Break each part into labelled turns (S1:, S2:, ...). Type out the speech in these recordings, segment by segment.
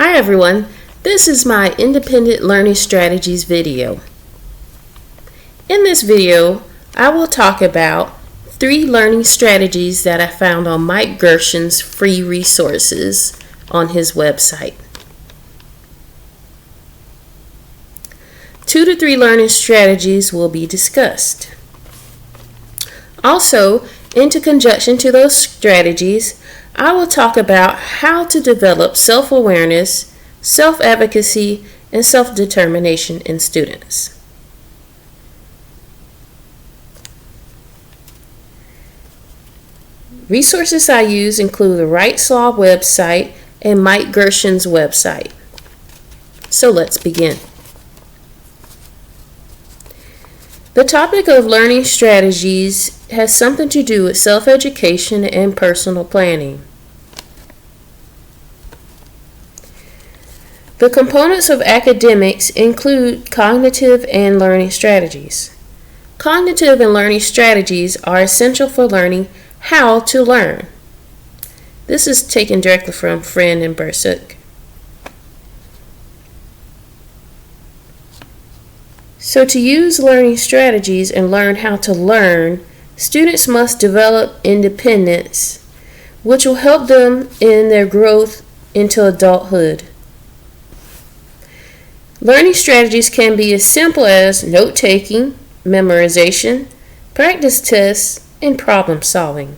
S1: Hi everyone, this is my Independent Learning Strategies video. In this video, I will talk about 3 learning strategies that I found on Mike Gerson's free resources on his website. 2 to 3 learning strategies will be discussed. Also, into conjunction to those strategies, I will talk about how to develop self-awareness, self-advocacy, and self-determination in students. Resources I use include the Wright's Law website and Mike Gerson's website. So let's begin. The topic of learning strategies has something to do with self-education and personal planning. The components of academics include cognitive and learning strategies. Cognitive and learning strategies are essential for learning how to learn. This is taken directly from Friend and Borsuk. So to use learning strategies and learn how to learn, students must develop independence, which will help them in their growth into adulthood. Learning strategies can be as simple as note-taking, memorization, practice tests, and problem solving.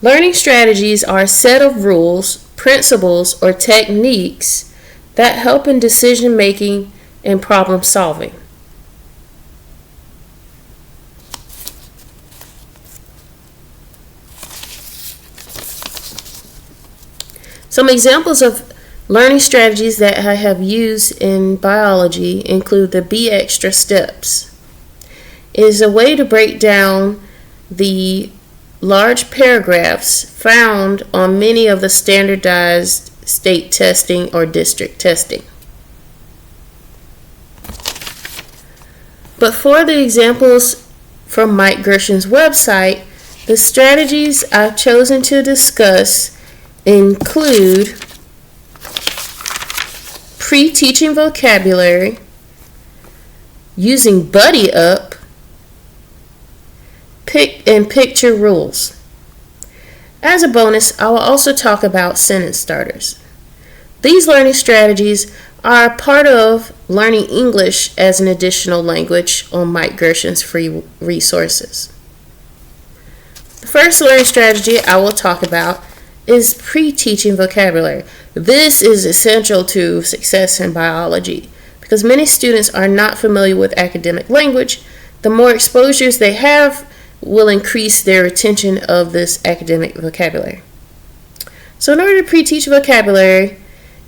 S1: Learning strategies are a set of rules, principles, or techniques that help in decision making and problem solving. Some examples of learning strategies that I have used in biology include the Be Extra steps. It is a way to break down the large paragraphs found on many of the standardized state testing or district testing. But for the examples from Mike Gerson's website, the strategies I've chosen to discuss include pre-teaching vocabulary, using Buddy Up, and picture rules. As a bonus, I will also talk about sentence starters. These learning strategies are part of learning English as an additional language on Mike Gerson's free resources. The first learning strategy I will talk about is pre-teaching vocabulary. This is essential to success in biology because many students are not familiar with academic language. The more exposures they have will increase their retention of this academic vocabulary. So in order to pre-teach vocabulary,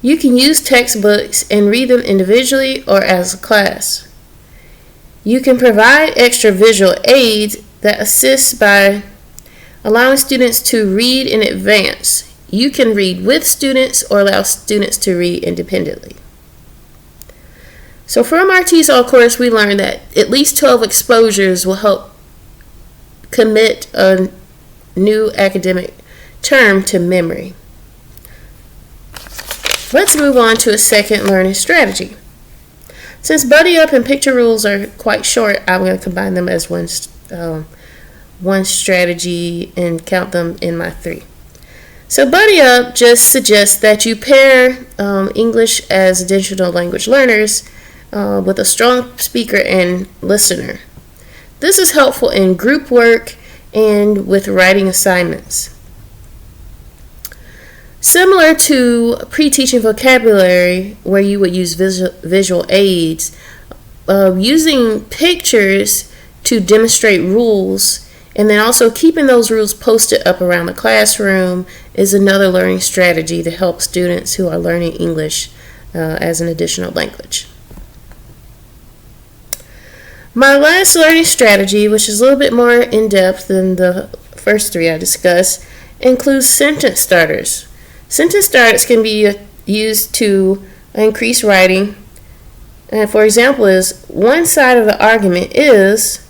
S1: you can use textbooks and read them individually or as a class. You can provide extra visual aids that assist by allowing students to read in advance. You can read with students or allow students to read independently. So from our TESOL course, we learned that at least 12 exposures will help commit a new academic term to memory. Let's move on to a second learning strategy. Since Buddy Up and picture rules are quite short, I'm going to combine them as one strategy and count them in my 3. So Buddy Up just suggests that you pair English as additional language learners with a strong speaker and listener. This is helpful in group work and with writing assignments. Similar to pre-teaching vocabulary, where you would use visual aids, using pictures to demonstrate rules and then also keeping those rules posted up around the classroom is another learning strategy to help students who are learning English as an additional language. My last learning strategy, which is a little bit more in-depth than the first 3 I discussed, includes sentence starters. Sentence starters can be used to increase writing. And for example is, one side of the argument is ...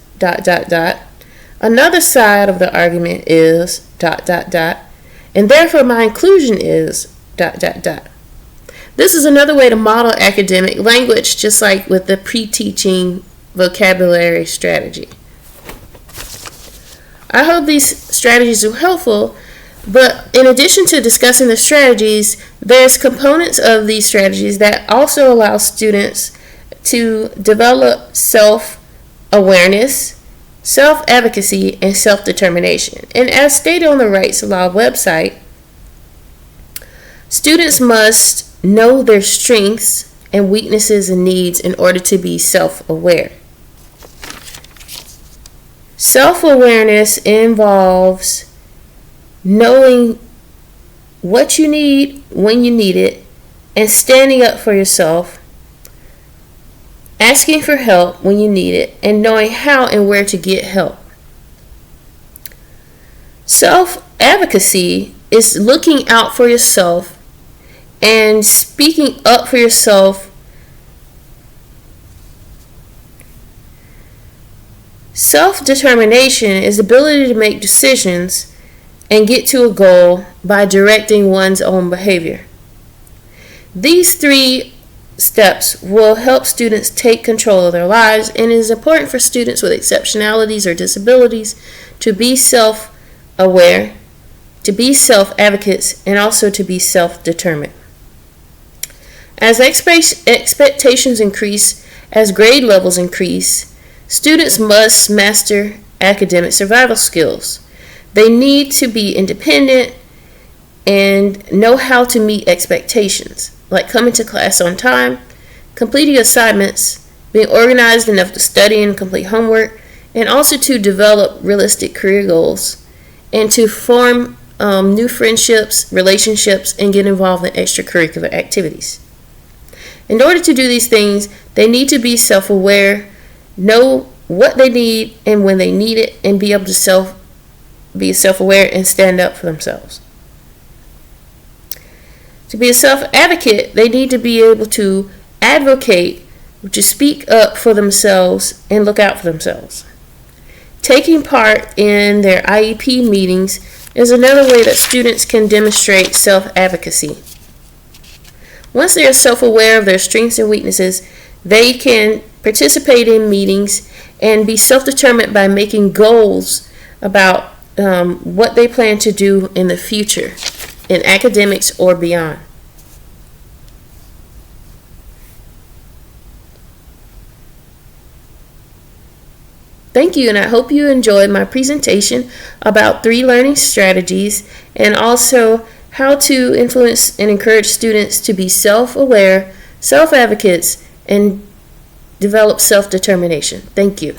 S1: Another side of the argument is ... and therefore my inclusion is ... This is another way to model academic language, just like with the pre-teaching vocabulary strategy. I hope these strategies are helpful, but in addition to discussing the strategies, there's components of these strategies that also allow students to develop self-awareness, self-advocacy, and self-determination. And as stated on the Rights Law website, students must know their strengths and weaknesses and needs in order to be self-aware. Self-awareness involves knowing what you need when you need it and standing up for yourself, asking for help when you need it, and knowing how and where to get help. Self-advocacy is looking out for yourself and speaking up for yourself. Self-determination is the ability to make decisions and get to a goal by directing one's own behavior. These three steps will help students take control of their lives, and it is important for students with exceptionalities or disabilities to be self-aware, to be self-advocates, and also to be self-determined. As expectations increase, as grade levels increase, students must master academic survival skills. They need to be independent and know how to meet expectations, like coming to class on time, completing assignments, being organized enough to study and complete homework, and also to develop realistic career goals, and to form new friendships, relationships, and get involved in extracurricular activities. In order to do these things, they need to be self-aware, know what they need and when they need it, and be able to be self-aware and stand up for themselves. To be a self-advocate, they need to be able to advocate, to speak up for themselves and look out for themselves. Taking part in their IEP meetings is another way that students can demonstrate self-advocacy. Once they are self-aware of their strengths and weaknesses, they can participate in meetings and be self-determined by making goals about what they plan to do in the future, in academics or beyond. Thank you, and I hope you enjoyed my presentation about 3 learning strategies and also how to influence and encourage students to be self-aware, self-advocates, and develop self-determination. Thank you.